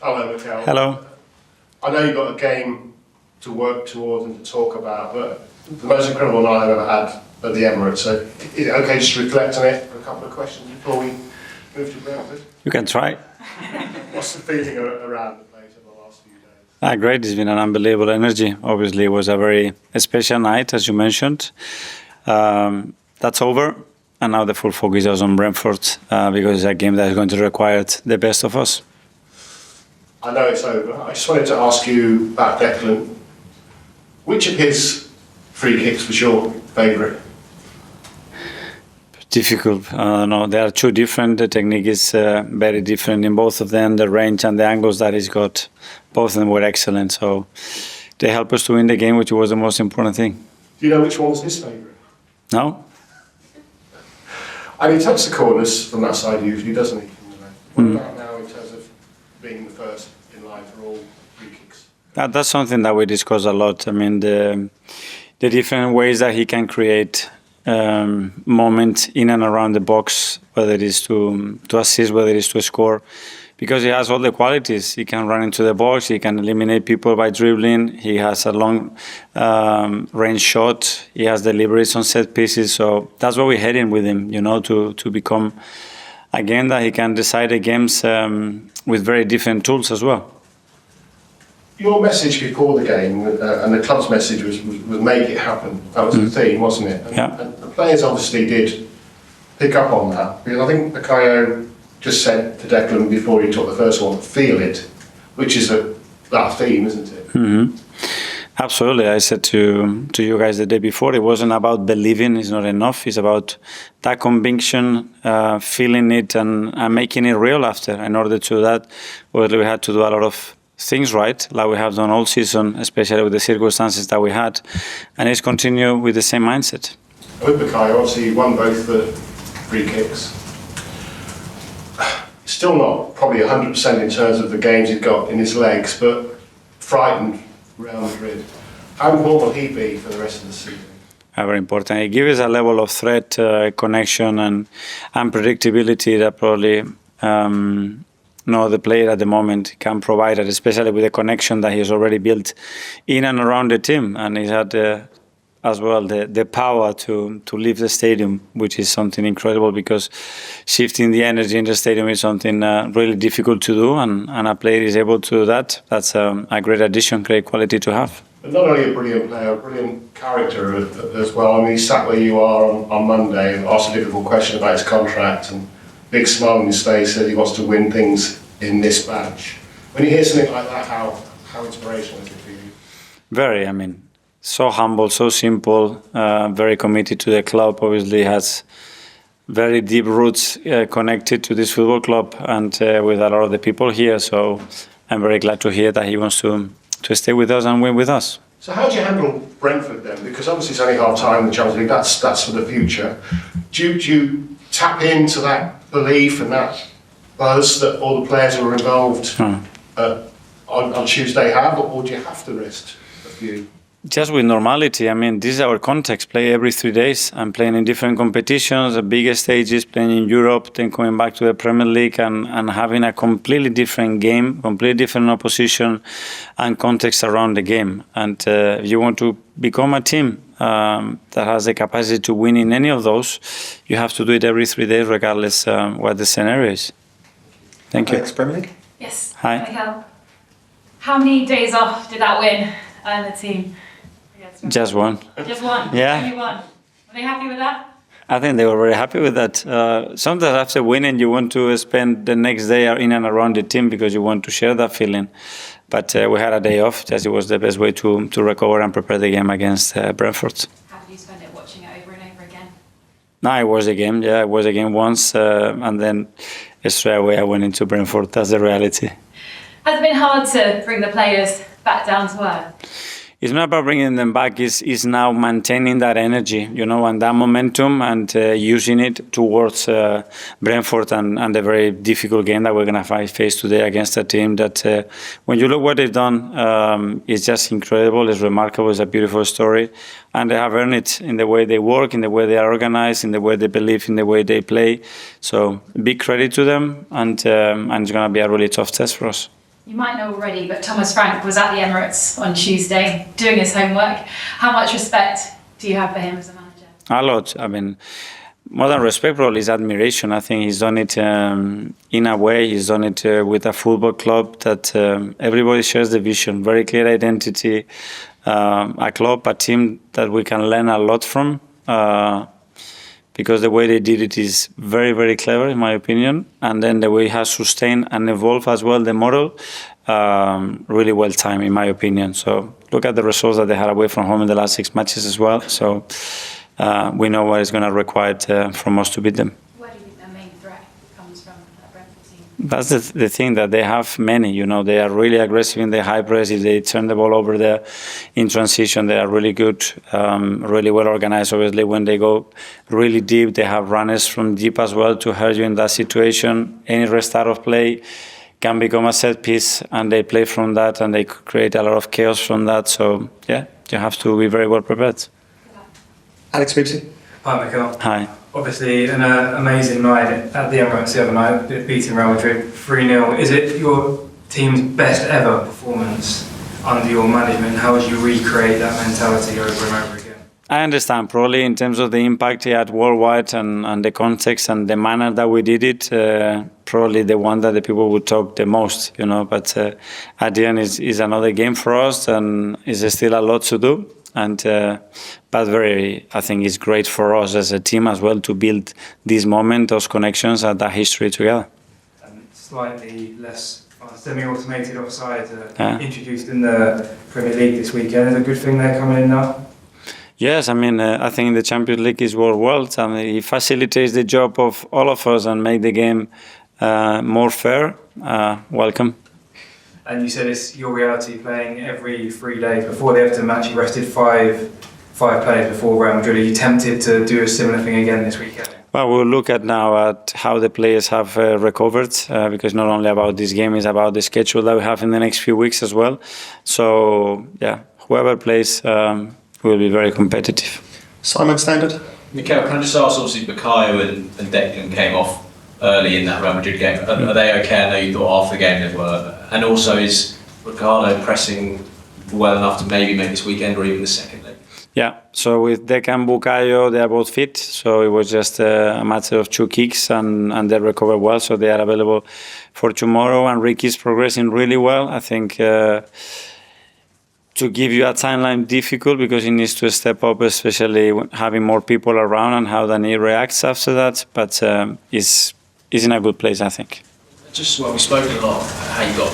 Hello, Mikel. Hello. I know you've got a game to work towards and to talk about, but the most incredible night I've ever had at the Emirates. So, is it okay just to reflect on it for a couple of questions before we move to Brentford? You can try. What's the feeling around the place over the last few days? Great. It's been an unbelievable energy. Obviously, it was a very special night, as you mentioned. That's over. And now the full focus is on Brentford because it's a game that is going to require the best of us. I know it's over. I just wanted to ask you about Declan. Which of his free kicks was your favourite? Difficult. No, there are two different. The technique is very different in both of them. The range and the angles that he's got, both of them were excellent. So they helped us to win the game, which was the most important thing. Do you know which one was his favourite? No? And he takes the corners from that side usually, doesn't he? What about now in terms of being the first in line for all free kicks? That's something that we discuss a lot. I mean, the different ways that he can create moments in and around the box, whether it is to assist, whether it is to score, because he has all the qualities. He can run into the box, he can eliminate people by dribbling, he has a long range shot, he has deliveries on set pieces. So that's what we're heading with him, you know, to become, again, that he can decide the games with very different tools as well. Your message before the game and the club's message was make it happen. That was the theme, wasn't it? And the players obviously did pick up on that, because I think Mikel just said to Declan before he took the first one, feel it, which is that theme, isn't it? Mm-hmm. Absolutely. I said to you guys the day before, it wasn't about believing, it's not enough. It's about that conviction, feeling it and making it real after. In order to do that, well, we had to do a lot of things right, like we have done all season, especially with the circumstances that we had. And it's continue with the same mindset. With Mikel, obviously, he won both the free kicks. Still not probably 100% in terms of the games he's got in his legs, but frightened Real Madrid. How important will he be for the rest of the season? Very important. He gives us a level of threat, connection and unpredictability that probably no other player at the moment can provide it, especially with the connection that he has already built in and around the team. And he's had as well the power to leave the stadium, which is something incredible, because shifting the energy in the stadium is something really difficult to do, and a player is able to do that. That's a great addition, great quality to have. But not only a brilliant player, a brilliant character as well. I mean, he sat where you are on Monday and asked a difficult question about his contract, and big smile on his face, said he wants to win things in this badge. When you hear something like that, how inspirational is it for you? Very, I mean, so humble, so simple, very committed to the club. Obviously has very deep roots connected to this football club and with a lot of the people here. So I'm very glad to hear that he wants to stay with us and win with us. So how do you handle Brentford then? Because obviously it's only half time in the Champions League, that's for the future. Do you tap into that belief and that buzz that all the players who are involved on Tuesday have, or do you have to rest a few? Just with normality. I mean, this is our context. Play every 3 days. I'm playing in different competitions, the biggest stages, playing in Europe, then coming back to the Premier League and having a completely different game, completely different opposition and context around the game. And if you want to become a team that has the capacity to win in any of those, you have to do it every 3 days, regardless what the scenario is. Thank you. Premier League? Yes. Hi. Mikel, how many days off did that win the team? Just one. Just one? Yeah. Only one. Were they happy with that? I think they were very happy with that. Sometimes after winning, you want to spend the next day in and around the team because you want to share that feeling. But we had a day off, just it was the best way to recover and prepare the game against Brentford. How did you spend it watching it over and over again? No, it was a game. Yeah, it was a game once, and then straight away I went into Brentford. That's the reality. Has it been hard to bring the players back down to earth? It's not about bringing them back, it's now maintaining that energy, you know, and that momentum and using it towards Brentford and the very difficult game that we're going to face today against a team that, when you look what they've done, it's just incredible, it's remarkable, it's a beautiful story. And they have earned it in the way they work, in the way they are organized, in the way they believe, in the way they play. So big credit to them, and it's going to be a really tough test for us. You might know already, but Thomas Frank was at the Emirates on Tuesday doing his homework. How much respect do you have for him as a manager? A lot. I mean, more than respect, probably is admiration. I think he's done it in a way. He's done it with a football club that everybody shares the vision, very clear identity, a club, a team that we can learn a lot from. Because the way they did it is very, very clever, in my opinion. And then the way he has sustained and evolved as well the model, really well timed, in my opinion. So look at the results that they had away from home in the last 6 matches as well. So we know what is going to require from us to beat them. Where do you think their main threat comes from, that Brentford team? That's the thing, that they have many. You know, they are really aggressive in the high press. If they turn the ball over there in transition, they are really good, really well organized. Obviously, when they go really deep, they have runners from deep as well to hurt you in that situation. Any restart of play can become a set piece, and they play from that, and they create a lot of chaos from that. So, yeah, you have to be very well prepared. Alex Peepsy. Hi, Mikel. Hi. Obviously, an amazing night at the Emirates the other night, beating Real Madrid 3-0. Is it your team's best ever performance under your management? How would you recreate that mentality over and over again? I understand, probably in terms of the impact he had worldwide and the context and the manner that we did it, probably the one that the people would talk the most, you know. But at the end, is another game for us, and is still a lot to do. And but I think it's great for us as a team as well to build this moment, those connections, and that history together. And slightly less semi-automated offside introduced in the Premier League this weekend. Is it a good thing they're coming in now? Yes, I mean, I think the Champions League is world. I mean, it facilitates the job of all of us and make the game more fair. Welcome. And you said it's your reality playing every 3 days. Before the Everton match, you rested five players before Real Madrid. Are you tempted to do a similar thing again this weekend? Well, we'll look at now at how the players have recovered, because not only about this game, it's about the schedule that we have in the next few weeks as well. So, yeah, whoever plays will be very competitive. Simon Standard. Mikel, can I just ask, obviously, Bukayo and Declan came off early in that Real Madrid game. Are they okay? I know you thought after the game they were. And also, is Ricardo pressing well enough to maybe make this weekend or even the second leg? Yeah, so with Declan and Bukayo, they are both fit. So it was just a matter of 2 kicks and they recovered well. So they are available for tomorrow. And Ricky's progressing really well. I think to give you a timeline difficult because he needs to step up, especially having more people around and how Dani reacts after that. But he's in a good place, I think. Just when we've spoken a lot, how you've got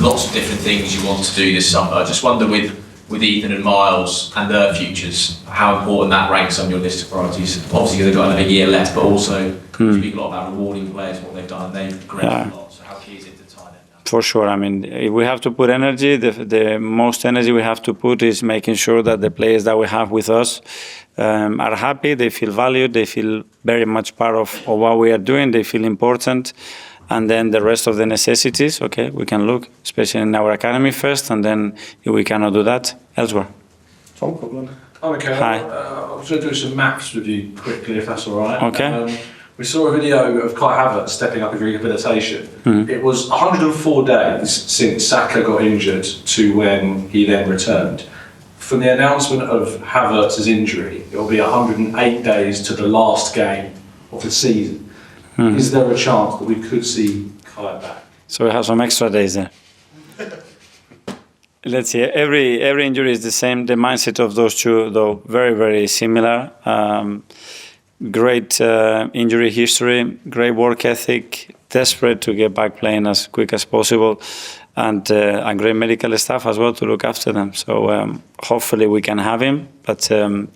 lots of different things you want to do this summer. I just wonder with Ethan and Miles and their futures, how important that ranks on your list of priorities. Obviously, they've got another year left, but also speak a lot about rewarding players, what they've done, and they've progressed a lot. So how key is it to tie them down? For sure. I mean, if we have to put energy, the most energy we have to put is making sure that the players that we have with us are happy, they feel valued, they feel very much part of what we are doing, they feel important. And then the rest of the necessities, okay, we can look, especially in our academy first, and then if we cannot do that, elsewhere. Tom Copeland. Hi, Mikel. Hi. I was going to do some maths with you quickly, if that's all right. Okay. We saw a video of Kai Havertz stepping up his rehabilitation. It was 104 days since Saka got injured to when he then returned. From the announcement of Havertz's injury, it will be 108 days to the last game of the season. Is there a chance that we could see Kai back? So we have some extra days there. Let's see. Every injury is the same. The mindset of those two, though, very, very similar. Great injury history, great work ethic, desperate to get back playing as quick as possible, and great medical staff as well to look after them. So hopefully we can have him, but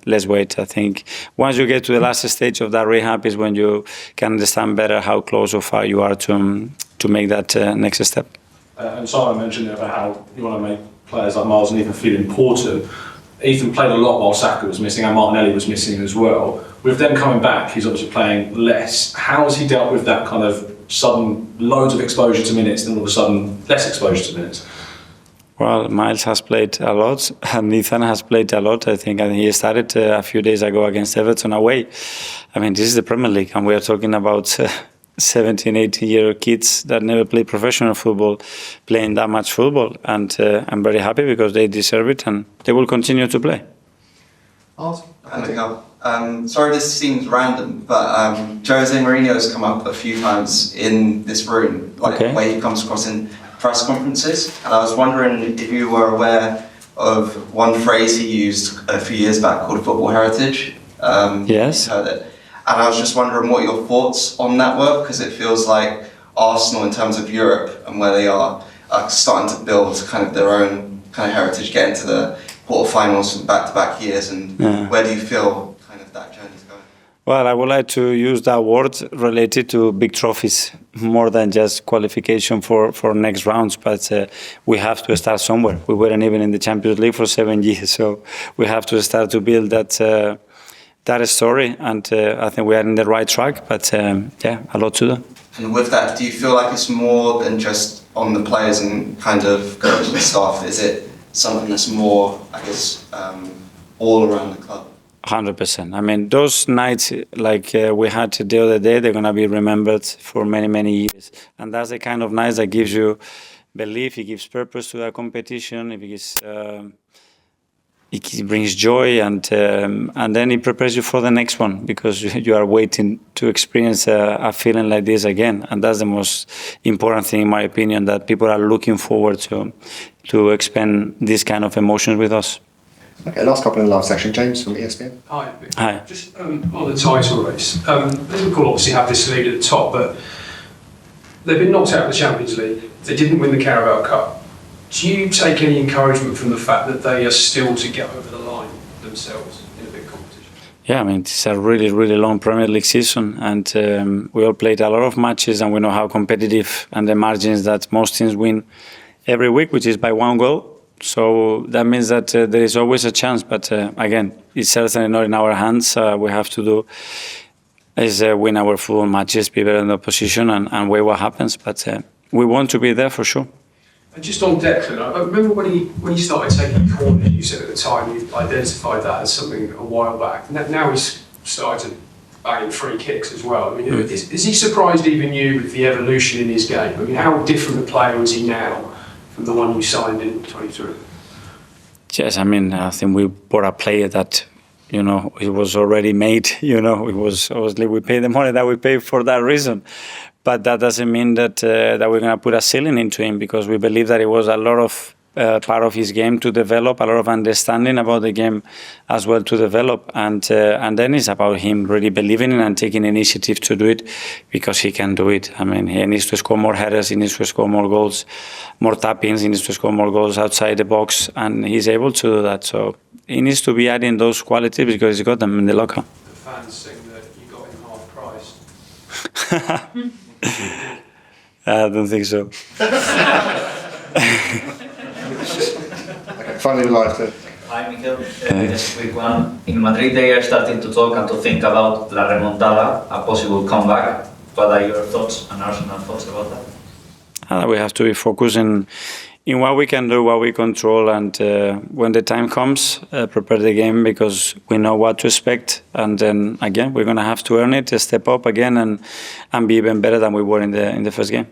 let's wait. I think once you get to the last stage of that rehab is when you can understand better how close or far you are to make that next step. And Simon mentioned about how you want to make players like Miles and Ethan feel important. Ethan played a lot while Saka was missing and Martinelli was missing as well. With them coming back, he's obviously playing less. How has he dealt with that kind of sudden loads of exposure to minutes and all of a sudden less exposure to minutes? Well, Miles has played a lot and Ethan has played a lot. I think he started a few days ago against Everton away. I mean, this is the Premier League and we are talking about 17, 18-year-old kids that never played professional football playing that much football. And I'm very happy because they deserve it and they will continue to play. Awesome. Sorry this seems random, but Jose Mourinho's come up a few times in this room, like the way he comes across in press conferences. And I was wondering if you were aware of one phrase he used a few years back called football heritage. Yes. Heard it. And I was just wondering what your thoughts on that were, because it feels like Arsenal, in terms of Europe and where they are starting to build kind of their own kind of heritage, get into the quarterfinals from back-to-back years. And where do you feel kind of that journey's going? Well, I would like to use that word related to big trophies more than just qualification for next rounds. But we have to start somewhere. We weren't even in the Champions League for 7 years, so we have to start to build that story. And I think we are in the right track. But yeah, a lot to do. And with that, do you feel like it's more than just on the players and kind of coaching staff? Is it something that's more, I guess, all around the club? 100%. I mean, those nights like we had the other day, they're going to be remembered for many, many years. And that's the kind of nights that gives you belief, it gives purpose to that competition, it brings joy, and then it prepares you for the next one, because you are waiting to experience a feeling like this again. And that's the most important thing, in my opinion, that people are looking forward to expend these kind of emotions with us. Okay, last couple in the last section. James from ESPN. Hi. Just on the title race, Liverpool obviously have this lead at the top, but they've been knocked out of the Champions League. They didn't win the Carabao Cup. Do you take any encouragement from the fact that they are still to get over the line themselves in a big competition? Yeah, I mean, it's a really, really long Premier League season, and we all played a lot of matches, and we know how competitive and the margins that most teams win every week, which is by 1 goal. So that means that there is always a chance, but again, it's certainly not in our hands. We have to do is win our full matches, be better in the opposition, and wait what happens. But we want to be there for sure. And just on Declan, I remember when he started taking corners, you said at the time you identified that as something a while back. Now he's started banging free kicks as well. I mean, is he surprised even you with the evolution in his game? I mean, how different a player is he now from the one you signed in 23? Yes, I mean, I think we bought a player that, it was already made, it was obviously we pay the money that we pay for that reason. But that doesn't mean that we're going to put a ceiling into him, because we believe that it was a lot of part of his game to develop, a lot of understanding about the game as well to develop. And then it's about him really believing in and taking initiative to do it, because he can do it. I mean, he needs to score more headers, he needs to score more goals, more tap-ins, he needs to score more goals outside the box, and he's able to do that. So he needs to be adding those qualities because he's got them in the locker. The fans sing that you got him half price. I don't think so. Okay, finally, live to. Hi, Mikel. Just a quick one. In Madrid, they are starting to talk and to think about La Remontada, a possible comeback. What are your thoughts and Arsenal thoughts about that? We have to be focused in what we can do, what we control, and when the time comes, prepare the game, because we know what to expect. And then again, we're going to have to earn it, step up again, and be even better than we were in the first game.